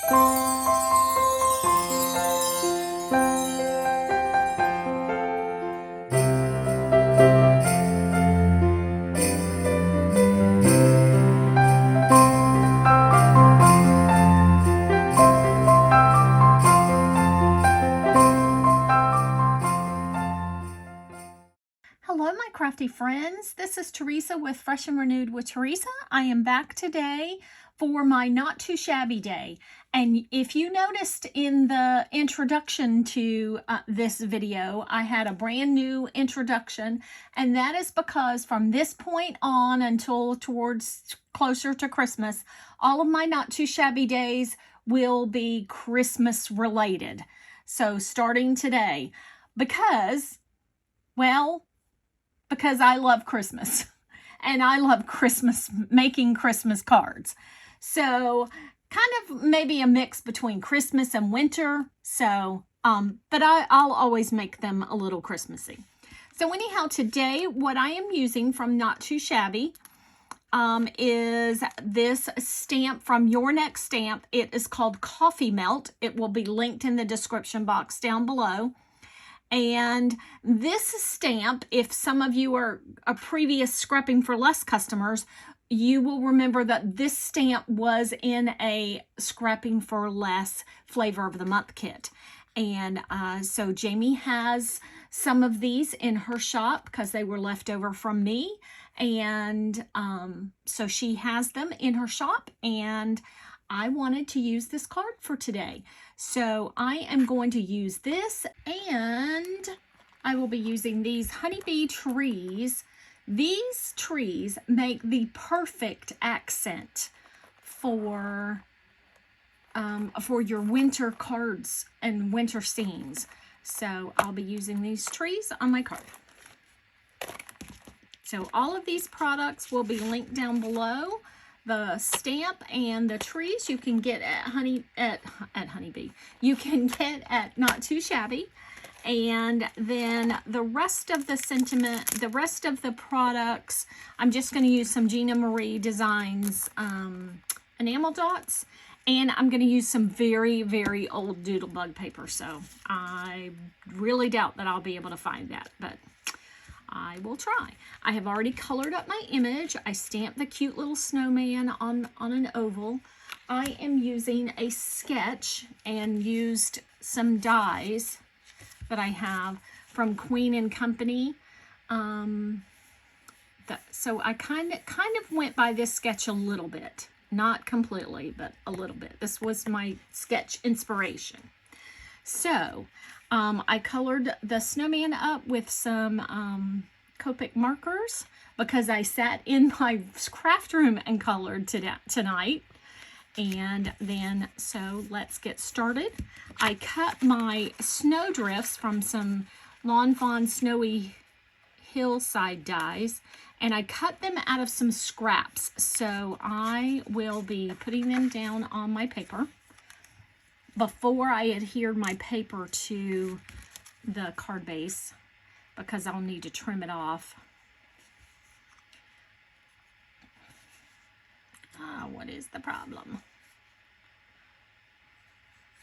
Hello, my crafty friends. This is Teresa with Fresh and Renewed with Teresa. I am back today for my Not Too Shabby Day. And if you noticed in the introduction to this video, I had a brand new introduction. And that is because from this point on until towards closer to Christmas, all of my Not Too Shabby Days will be Christmas related. So starting today, because I love Christmas and I love making Christmas cards. So kind of maybe a mix between Christmas and winter. So, but I'll always make them a little Christmassy. So anyhow, today what I am using from Not Too Shabby is this stamp from Your Next Stamp. It is called Coffee Melt. It will be linked in the description box down below. And this stamp, if some of you are a previous Scrapping for Less customers, you will remember that this stamp was in a Scrapping for Less Flavor of the Month kit. And so Jamie has some of these in her shop because they were left over from me. And so she has them in her shop, and I wanted to use this card for today. So I am going to use this, and I will be using these honeybee trees. These trees make the perfect accent for your winter cards and winter scenes. So I'll be using these trees on my card. So all of these products will be linked down below. The stamp and the trees you can get at Honeybee. You can get at Not Too Shabby. And then the rest of the sentiment, the rest of the products, I'm just going to use some Gina Marie Designs enamel dots. And I'm going to use some very, very old Doodlebug paper. So I really doubt that I'll be able to find that, but I will try. I have already colored up my image. I stamped the cute little snowman on an oval. I am using a sketch and used some dies that I have from Queen and Company. So I kind of went by this sketch a little bit. Not completely, but a little bit. This was my sketch inspiration. So I colored the snowman up with some Copic markers because I sat in my craft room and colored tonight. And then, so let's get started. I cut my snow drifts from some Lawn Fawn Snowy Hillside dies, and I cut them out of some scraps. So I will be putting them down on my paper before I adhered my paper to the card base because I'll need to trim it off. What is the problem?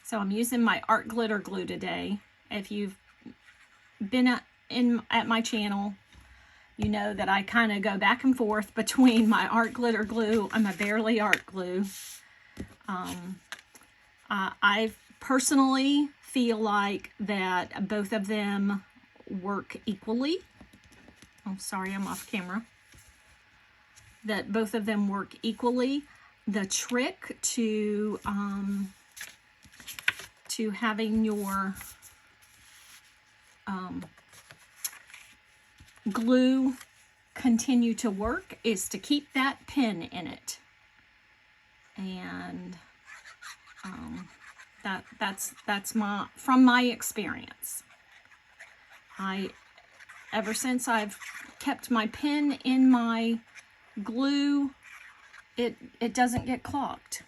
So I'm using my art glitter glue today. If you've been at my channel, you know that I kind of go back and forth between my art glitter glue and my Barely art glue. I personally feel like that both of them work equally. Oh, sorry, I'm off camera. That both of them work equally. The trick to having your glue continue to work is to keep that pin in it. And that's from my experience. Ever since I've kept my pin in my glue, it doesn't get clogged.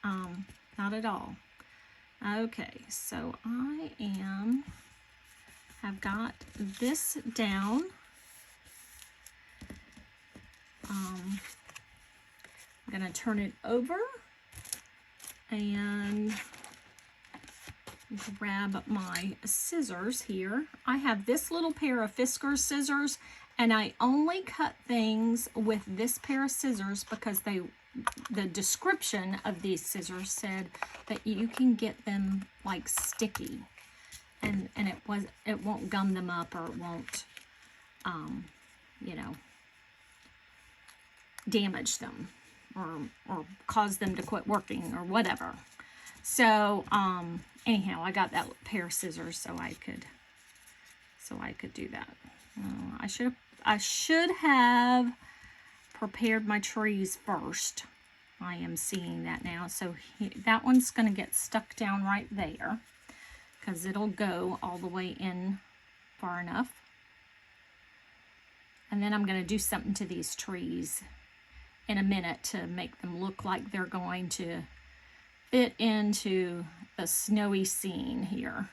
Not at all. Okay, so I've got this down. I'm gonna turn it over and grab my scissors here. I have this little pair of Fiskars scissors, and I only cut things with this pair of scissors because the description of these scissors said that you can get them like sticky, and it won't gum them up, or it won't you know, damage them or cause them to quit working or whatever. So anyhow, I got that pair of scissors so I could do that. I should have prepared my trees first. I am seeing that now. So that one's going to get stuck down right there because it'll go all the way in far enough. And then I'm going to do something to these trees in a minute to make them look like they're going to fit into the snowy scene here.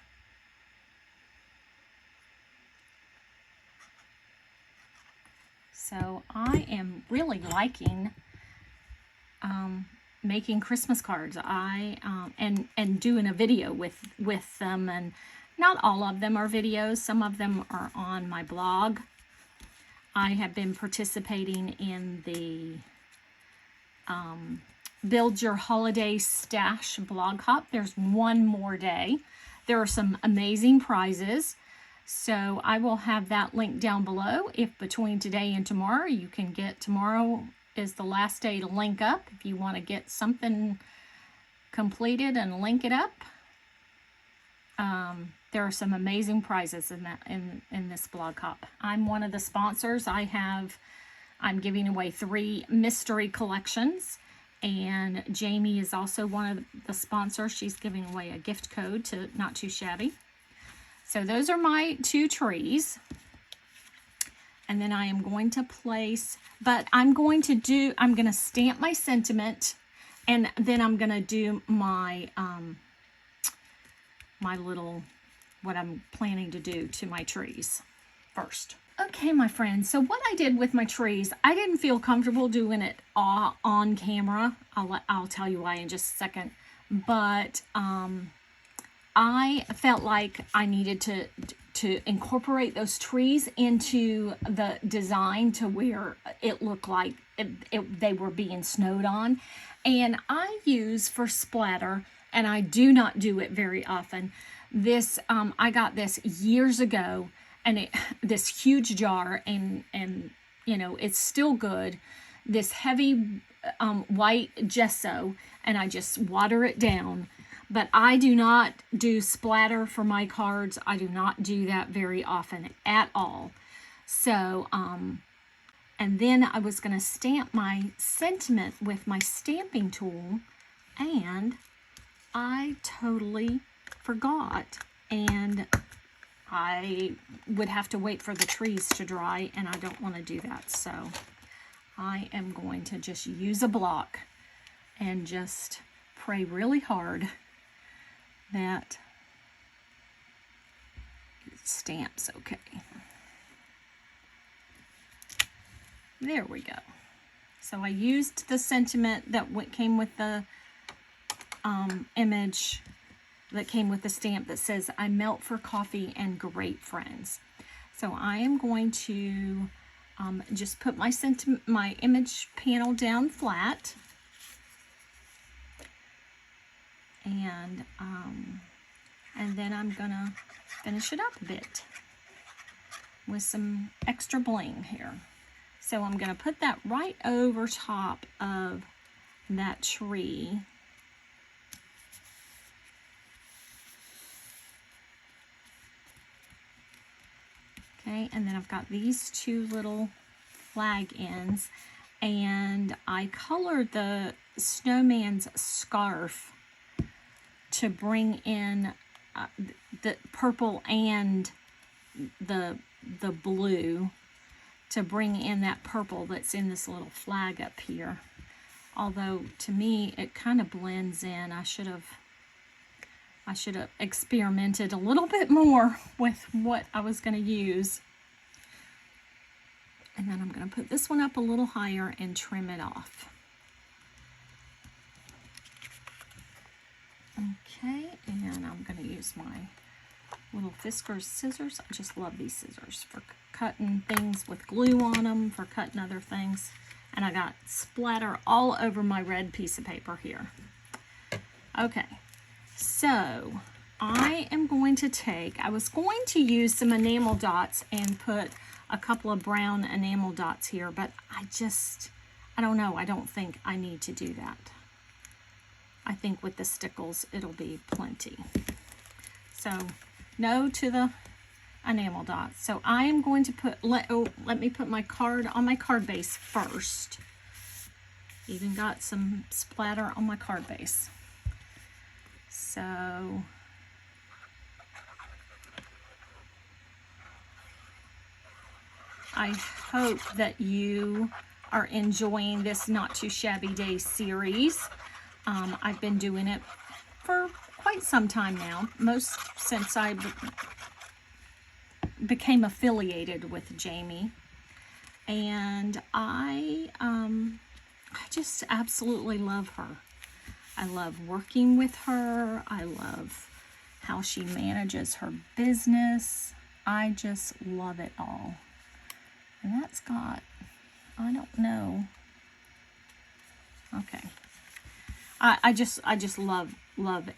So I am really liking making Christmas cards. And doing a video with them, and not all of them are videos. Some of them are on my blog. I have been participating in the Build Your Holiday Stash blog hop. There's one more day. There are some amazing prizes. So I will have that link down below. If between today and tomorrow, you can get, tomorrow is the last day to link up. If you want to get something completed and link it up, there are some amazing prizes in this blog hop. I'm one of the sponsors. I'm giving away 3 mystery collections, and Jamie is also one of the sponsors. She's giving away a gift code to Not Too Shabby. So those are my 2 trees. And then I am going to place, but I'm going to stamp my sentiment, and then I'm going to do my, my little, what I'm planning to do to my trees first. Okay, my friends, so what I did with my trees, I didn't feel comfortable doing it on camera. I'll tell you why in just a second. But I felt like I needed to incorporate those trees into the design to where it looked like they were being snowed on. And I use for splatter, and I do not do it very often. This I got this years ago, and this huge jar, and you know, it's still good. This heavy white gesso, and I just water it down. But I do not do splatter for my cards. I do not do that very often at all. So and then I was going to stamp my sentiment with my stamping tool, and I totally forgot, and I would have to wait for the trees to dry, and I don't want to do that. So I am going to just use a block and just pray really hard that it stamps okay. There we go. So I used the sentiment that came with the image that came with the stamp that says, "I melt for coffee and great friends." So I am going to just put my image panel down flat, and then I'm gonna finish it up a bit with some extra bling here. So I'm gonna put that right over top of that tree. Okay, and then I've got these 2 little flag ends, and I colored the snowman's scarf to bring in the purple and the blue, to bring in that purple that's in this little flag up here. Although to me it kind of blends in. I should have experimented a little bit more with what I was going to use. And then I'm going to put this one up a little higher and trim it off. Okay, and I'm going to use my little Fiskars scissors. I just love these scissors for cutting things with glue on them, for cutting other things. And I got splatter all over my red piece of paper here. Okay, so I am going to take, I was going to use some enamel dots and put a couple of brown enamel dots here, but I don't know, I don't think I need to do that. I think with the stickles, it'll be plenty. So, no to the enamel dots. So I am going to put, let me put my card on my card base first. Even got some splatter on my card base. So, I hope that you are enjoying this Not Too Shabby Day series. I've been doing it for quite some time now, most since I became affiliated with Jamie, and I just absolutely love her. I love working with her. I love how she manages her business. I just love it all. And that's got, I don't know. Okay. I just love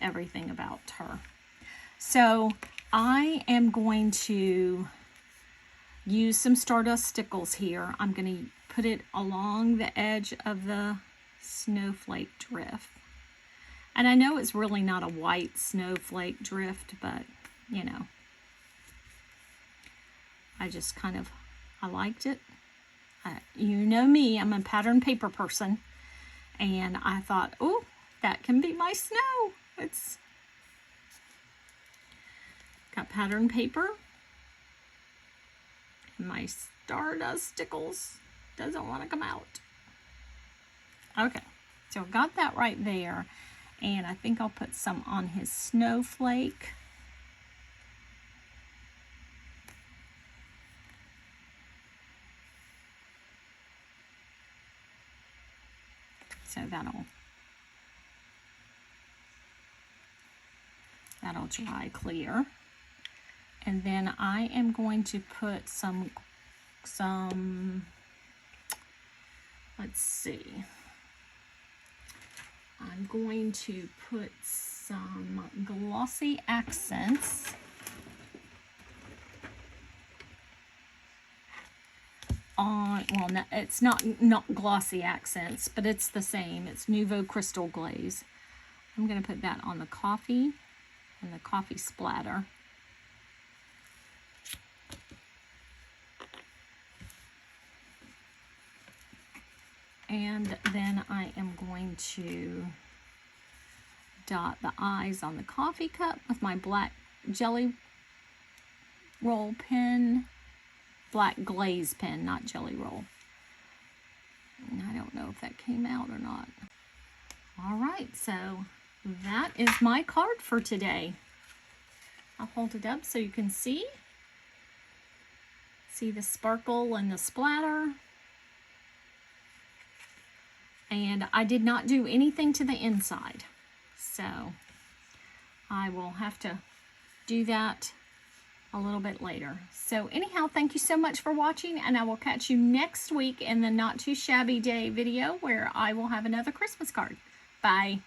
everything about her. So I am going to use some Stardust Stickles here. I'm going to put it along the edge of the snowflake drift. And I know it's really not a white snowflake drift, but you know, I just kind of, I liked it. You know me, I'm a pattern paper person. And I thought, oh, that can be my snow. It's got pattern paper. And my Stardust Stickles doesn't want to come out. Okay, so I've got that right there. And I think I'll put some on his snowflake. So that'll dry clear. And then I am going to put some let's see. I'm going to put some glossy accents on, well, no, it's not glossy accents, but it's the same. It's Nouveau Crystal Glaze. I'm going to put that on the coffee and the coffee splatter. And then I am going to dot the eyes on the coffee cup with my black jelly roll pen. Black glaze pen, not jelly roll. And I don't know if that came out or not. All right, so that is my card for today. I'll hold it up so you can see. See the sparkle and the splatter. And I did not do anything to the inside. So I will have to do that a little bit later. So anyhow, thank you so much for watching, and I will catch you next week in the Not Too Shabby Day video where I will have another Christmas card. Bye.